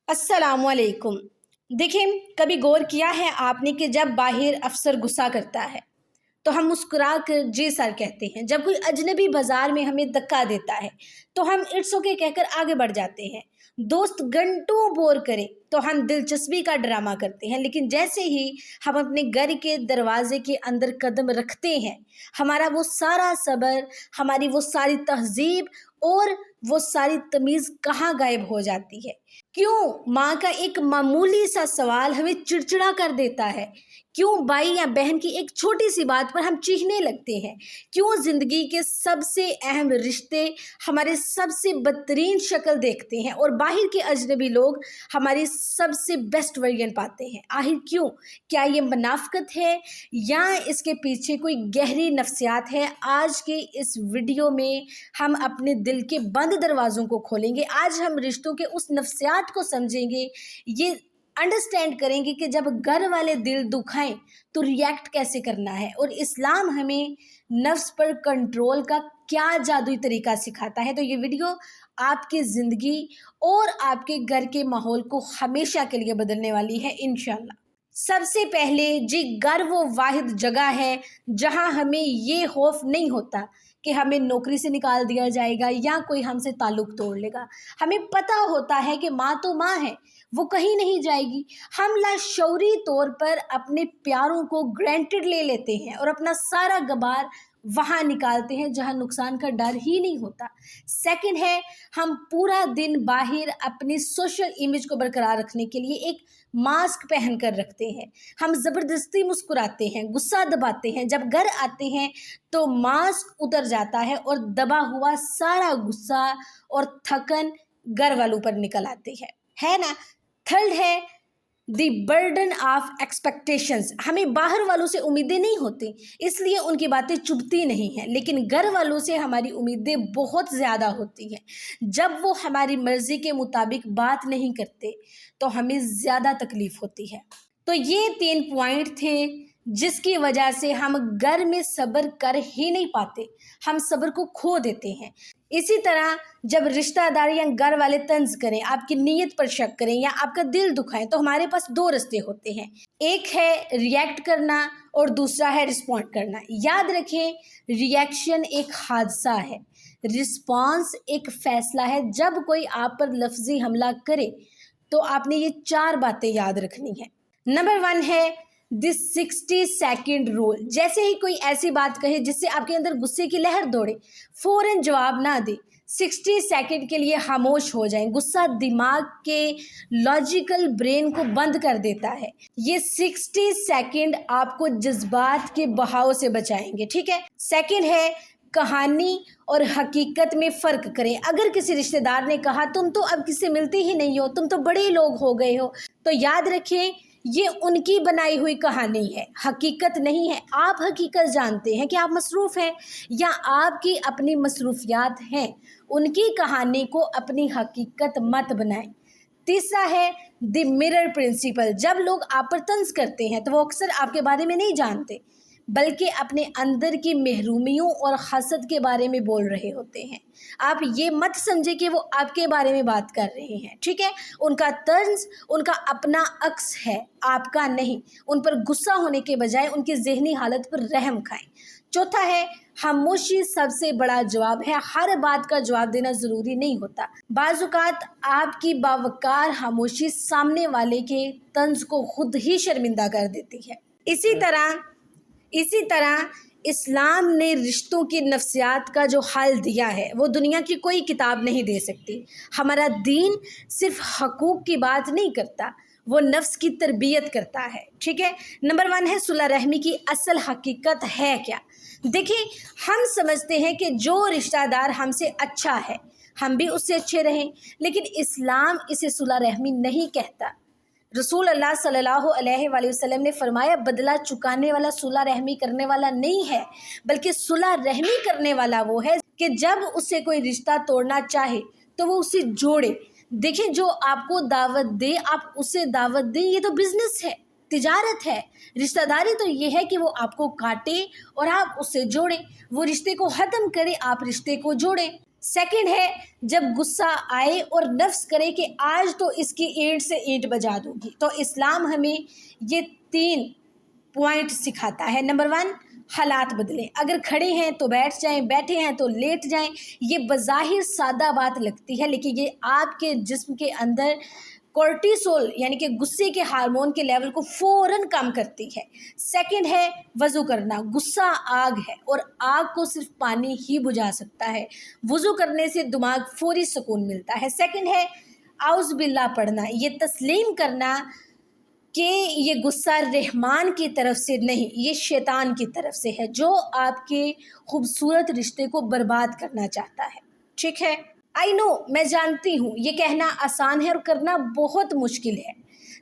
अस्सलाम वालेकुम। देखिए, कभी गौर किया है आपने कि जब बाहर अफसर गुस्सा करता है तो हम मुस्कुरा कर जी सर कहते हैं। जब कोई अजनबी बाजार में हमें धक्का देता है तो हम इट्स ओके कहकर आगे बढ़ जाते हैं। दोस्त घंटों बोर करे तो हम दिलचस्पी का ड्रामा करते हैं, लेकिन जैसे ही हम अपने घर के दरवाजे के अंदर कदम रखते हैं, हमारा वो सारा सब्र, हमारी वो सारी तहजीब और वो सारी तमीज़ कहाँ गायब हो जाती है। क्यों माँ का एक मामूली सा सवाल हमें चिड़चिड़ा कर देता है? क्यों भाई या बहन की एक छोटी सी बात पर हम चीखने लगते हैं? क्यों ज़िंदगी के सबसे अहम रिश्ते हमारे सबसे बदतरीन शक्ल देखते हैं और बाहर के अजनबी लोग हमारी सबसे बेस्ट वर्जन पाते हैं? आखिर क्यों? क्या ये मुनाफ़िकत है या इसके पीछे कोई गहरी नफ्सियात है? आज के इस वीडियो में हम अपने दिल के बंद दरवाज़ों को खोलेंगे। आज हम रिश्तों के उस नफ्सियात को समझेंगे, ये अंडरस्टैंड करेंगे कि जब घर वाले दिल दुखाएं तो रिएक्ट कैसे करना है, और इस्लाम हमें नफ्स पर कंट्रोल का क्या जादुई तरीका सिखाता है। तो ये वीडियो आपकी ज़िंदगी और आपके घर के माहौल को हमेशा के लिए बदलने वाली है इंशाल्लाह। सबसे पहले जी, घर वो वाहिद जगह है जहां हमें ये खौफ नहीं होता कि हमें नौकरी से निकाल दिया जाएगा या कोई हमसे ताल्लुक़ तोड़ लेगा। हमें पता होता है कि माँ तो माँ है, वो कहीं नहीं जाएगी। हम लाशऊरी तौर पर अपने प्यारों को ग्रांटेड ले लेते हैं और अपना सारा गबार वहाँ निकालते हैं जहाँ नुकसान का डर ही नहीं होता। सेकंड है, हम पूरा दिन बाहर अपनी सोशल इमेज को बरकरार रखने के लिए एक मास्क पहन कर रखते हैं। हम ज़बरदस्ती मुस्कुराते हैं, गुस्सा दबाते हैं। जब घर आते हैं तो मास्क उतर जाता है और दबा हुआ सारा गुस्सा और थकन घर वालों पर निकल आती है ना। थर्ड है दी बर्डन ऑफ एक्सपेक्टेशंस। हमें बाहर वालों से उम्मीदें नहीं होती, इसलिए उनकी बातें चुभती नहीं हैं, लेकिन घर वालों से हमारी उम्मीदें बहुत ज़्यादा होती हैं। जब वो हमारी मर्ज़ी के मुताबिक बात नहीं करते तो हमें ज़्यादा तकलीफ़ होती है। तो ये 3 पॉइंट थे जिसकी वजह से हम घर में सब्र कर ही नहीं पाते, हम सब्र को खो देते हैं। इसी तरह जब रिश्तेदार या घर वाले तंज करें, आपकी नीयत पर शक करें या आपका दिल दुखाएं, तो हमारे पास 2 रास्ते होते हैं। एक है रिएक्ट करना और दूसरा है रिस्पॉन्ड करना। याद रखें, रिएक्शन एक हादसा है, रिस्पॉन्स एक फ़ैसला है। जब कोई आप पर लफ्ज़ी हमला करे तो आपने ये 4 बातें याद रखनी है। नंबर 1 है दिस 60 सेकेंड रूल। जैसे ही कोई ऐसी बात कहे जिससे आपके अंदर गुस्से की लहर दौड़े, फ़ौरन जवाब ना दे, 60 सेकेंड के लिए खामोश हो जाएं। गुस्सा दिमाग के लॉजिकल ब्रेन को बंद कर देता है। ये 60 सेकेंड आपको जज्बात के बहाव से बचाएंगे, ठीक है। सेकेंड है कहानी और हकीकत में फ़र्क करें। अगर किसी रिश्तेदार ने कहा तुम तो अब किससे मिलते ही नहीं हो, तुम तो बड़े लोग हो गए हो, तो याद रखें ये उनकी बनाई हुई कहानी है, हकीकत नहीं है। आप हकीकत जानते हैं कि आप मसरूफ़ हैं या आपकी अपनी मसरूफियात हैं। उनकी कहानी को अपनी हकीकत मत बनाएं। तीसरा है द मिरर प्रिंसिपल। जब लोग आप पर तंज करते हैं तो वो अक्सर आपके बारे में नहीं जानते, बल्कि अपने अंदर की महरूमियों और हसद के बारे में बोल रहे होते हैं। आप ये मत समझे कि वो आपके बारे में बात कर रहे हैं, ठीक है। उनका तंज उनका अपना अक्स है, आपका नहीं। उन पर गुस्सा होने के बजाय उनकी ज़हनी हालत पर रहम खाएं। चौथा है खामोशी सबसे बड़ा जवाब है। हर बात का जवाब देना ज़रूरी नहीं होता। बाज़ औक़ात आपकी बावकार खामोशी सामने वाले के तंज को खुद ही शर्मिंदा कर देती है। इसी तरह इस्लाम ने रिश्तों की नफ्सियात का जो हल दिया है वो दुनिया की कोई किताब नहीं दे सकती। हमारा दीन सिर्फ हकूक़ की बात नहीं करता, वो नफ्स की तरबियत करता है, ठीक है। नंबर 1 है सुलह रहमी की असल हकीकत है क्या। देखिए, हम समझते हैं कि जो रिश्तेदार हमसे अच्छा है हम भी उससे अच्छे रहें, लेकिन इस्लाम इसे सुलह रहमी नहीं कहता। रसूल अल्लाह सल्लल्लाहु अलैहि वसल्लम ने फरमाया, बदला चुकाने वाला सुलह रहमी करने वाला नहीं है, बल्कि सुलह रहमी करने वाला वो है कि जब उससे कोई रिश्ता तोड़ना चाहे तो वो उसे जोड़े। देखिए, जो आपको दावत दे आप उसे दावत दें, ये तो बिज़नेस है, तिजारत है। रिश्तेदारी तो ये है कि वो आपको काटे और आप उससे जोड़ें, वो रिश्ते को ख़त्म करे, आप रिश्ते को जोड़ें। सेकंड है जब गुस्सा आए और नफ्स करे कि आज तो इसकी ईंट से ईंट बजा दूंगी। तो इस्लाम हमें ये 3 पॉइंट सिखाता है। नंबर 1, हालात बदलें। अगर खड़े हैं तो बैठ जाएं, बैठे हैं तो लेट जाएं। ये बज़ाहिर सादा बात लगती है, लेकिन ये आपके जिस्म के अंदर कोर्टिसोल यानी कि गुस्से के हार्मोन के लेवल को फ़ौरन कम करती है। सेकंड है वज़ू करना। गुस्सा आग है और आग को सिर्फ पानी ही बुझा सकता है। वज़ू करने से दिमाग फौरी सुकून मिलता है। सेकंड है आउज़ बिल्लाह पढ़ना। ये तस्लीम करना कि ये गुस्सा रहमान की तरफ से नहीं, ये शैतान की तरफ से है जो आपके खूबसूरत रिश्ते को बर्बाद करना चाहता है। ठीक है, आई नो, मैं जानती हूँ ये कहना आसान है और करना बहुत मुश्किल है।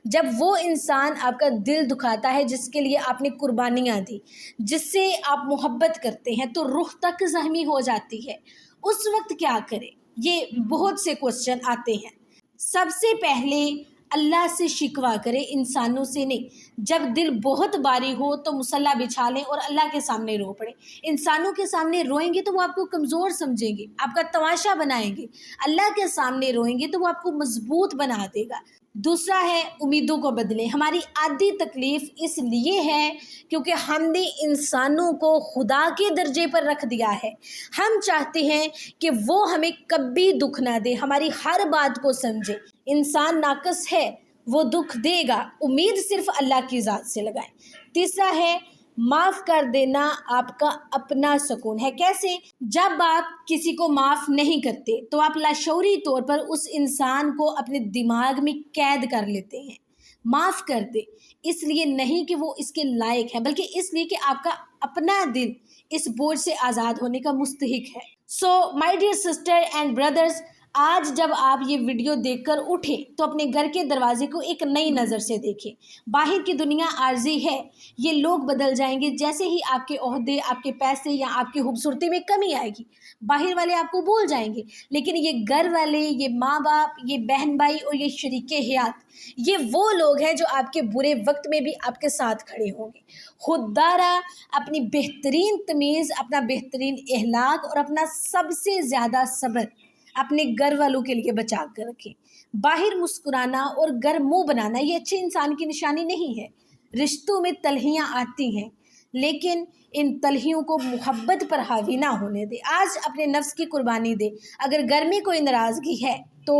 जब वो इंसान आपका दिल दुखाता है जिसके लिए आपने कुर्बानियाँ दी, जिससे आप मोहब्बत करते हैं, तो रूह तक ज़ख्मी हो जाती है। उस वक्त क्या करें? ये बहुत से क्वेश्चन आते हैं। सबसे पहले अल्लाह से शिकवा करें, इंसानों से नहीं। जब दिल बहुत भारी हो तो मुसल्ला बिछा लें और अल्लाह के सामने रो पड़े। इंसानों के सामने रोएंगे तो वो आपको कमज़ोर समझेंगे, आपका तमाशा बनाएंगे। अल्लाह के सामने रोएंगे तो वो आपको मजबूत बना देगा। दूसरा है उम्मीदों को बदलें। हमारी आधी तकलीफ़ इसलिए है क्योंकि हमने इंसानों को खुदा के दर्जे पर रख दिया है। हम चाहते हैं कि वो हमें कभी दुख ना दे, हमारी हर बात को समझे। इंसान नाकस है, वो दुख देगा। उम्मीद सिर्फ अल्लाह की ज़ात से लगाएं। तीसरा है माफ़ कर देना आपका अपना सुकून है। कैसे? जब आप किसी को माफ़ नहीं करते तो आप लाशऊरी तौर पर उस इंसान को अपने दिमाग में कैद कर लेते हैं। माफ़ कर दे इसलिए नहीं कि वो इसके लायक है, बल्कि इसलिए कि आपका अपना दिल इस बोझ से आज़ाद होने का मुस्तहिक है। So my dear sister and brothers, आज जब आप ये वीडियो देखकर उठें तो अपने घर के दरवाजे को एक नई नज़र से देखें। बाहर की दुनिया आर्जी है, ये लोग बदल जाएंगे। जैसे ही आपके ओहदे, आपके पैसे या आपकी खूबसूरती में कमी आएगी, बाहर वाले आपको भूल जाएंगे। लेकिन ये घर वाले, ये माँ बाप, ये बहन भाई और ये शरीके हयात, ये वो लोग हैं जो आपके बुरे वक्त में भी आपके साथ खड़े होंगे। खुददारा अपनी बेहतरीन तमीज़, अपना बेहतरीन अखलाक और अपना सबसे ज़्यादा सब्र अपने घर वालों के लिए बचा कर रखें। बाहर मुस्कुराना और घर मुंह बनाना ये अच्छे इंसान की निशानी नहीं है। रिश्तों में तलहियाँ आती हैं, लेकिन इन तलहियों को मोहब्बत पर हावी ना होने दे। आज अपने नफ्स की कुर्बानी दे। अगर घर में कोई नाराज़गी है तो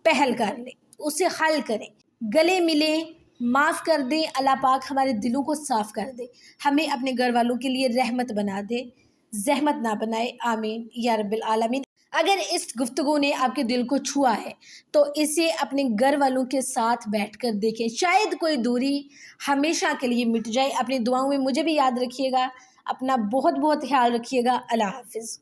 पहल कर ले, उसे हल करें, गले मिलें, माफ़ कर दें। अल्लाह पाक हमारे दिलों को साफ़ कर दे, हमें अपने घर वालों के लिए रहमत बना दे, ज़हमत ना बनाए। आमीन या रब्बिल आलमीन। अगर इस गुफ्तगू ने आपके दिल को छुआ है तो इसे अपने घर वालों के साथ बैठकर देखें, शायद कोई दूरी हमेशा के लिए मिट जाए। अपनी दुआओं में मुझे भी याद रखिएगा। अपना बहुत बहुत ख्याल रखिएगा। अल्लाह हाफ़िज़।